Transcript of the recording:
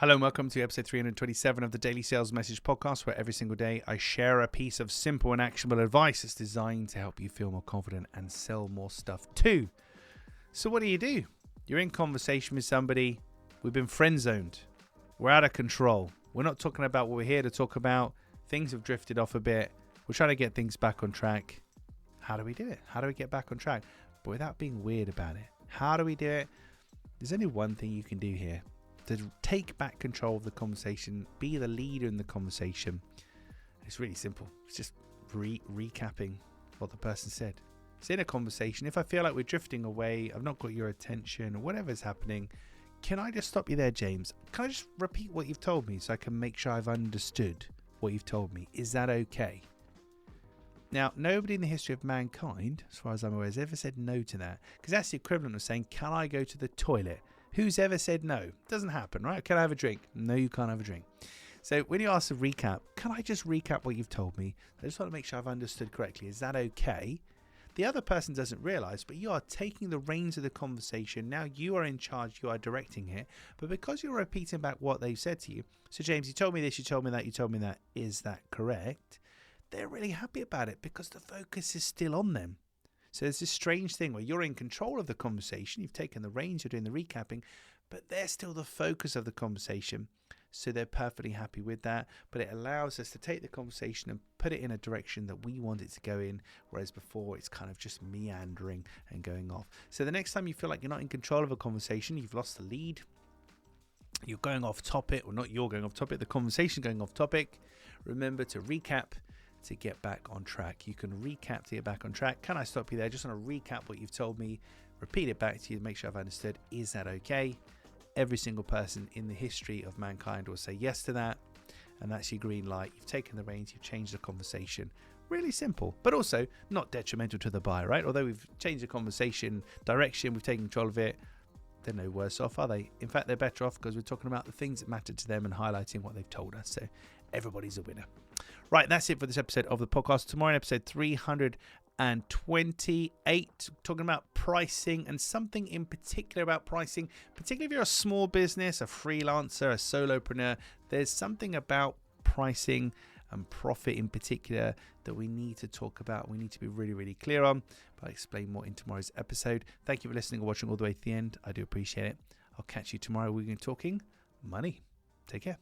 Hello and welcome to episode 327 of the Daily Sales Message Podcast, where every single day I share a piece of simple and actionable advice that's designed to help you feel more confident and sell more stuff too. So what do? You're in conversation with somebody. We've been friend zoned. We're out of control. We're not talking about what we're here to talk about. Things have drifted off a bit. We're trying to get things back on track. How do we do it? How do we get back on track? But without being weird about it. How do we do it? There's only one thing you can do here. To take back control of the conversation, be the leader in the conversation. It's really simple. It's just recapping what the person said. It's in a conversation. If I feel like we're drifting away, I've not got your attention, or whatever's happening, can I just stop you there, James? Can I just repeat what you've told me so I can make sure I've understood what you've told me? Is that okay? Now, nobody in the history of mankind, as far as I'm aware, has ever said no to that. Because that's the equivalent of saying, can I go to the toilet? Who's ever said no? Doesn't happen, right? Can I have a drink? No, you can't have a drink. So when you ask to recap, can I just recap what you've told me? I just want to make sure I've understood correctly. Is that okay? The other person doesn't realize, but you are taking the reins of the conversation. Now you are in charge. You are directing it. But because you're repeating back what they've said to you. So James, you told me this, you told me that, you told me that. Is that correct? They're really happy about it because the focus is still on them. So there's this strange thing where you're in control of the conversation. You've taken the reins, you're doing the recapping, but they're still the focus of the conversation. So they're perfectly happy with that. But it allows us to take the conversation and put it in a direction that we want it to go in. Whereas before it's kind of just meandering and going off. So the next time you feel like you're not in control of a conversation, you've lost the lead, you're going off topic, or not you're going off topic, the conversation going off topic, remember to recap to get back on track. You can recap to get back on track. Can I stop you there? Just want to recap what you've told me, repeat it back to you to make sure I've understood. Is that okay? Every single person in the history of mankind will say yes to that, and that's your green light. You've taken the reins, you've changed the conversation. Really simple, but also not detrimental to the buyer, right? Although we've changed the conversation direction, we've taken control of it, they're no worse off, are they? In fact, they're better off because we're talking about the things that matter to them and highlighting what they've told us. So everybody's a winner. Right, that's it for this episode of the podcast. Tomorrow in episode 328, talking about pricing and something in particular about pricing, particularly if you're a small business, a freelancer, a solopreneur. There's something about pricing and profit in particular that we need to talk about. We need to be really, really clear on. But I'll explain more in tomorrow's episode. Thank you for listening or watching all the way to the end. I do appreciate it. I'll catch you tomorrow. We're going to be talking money. Take care.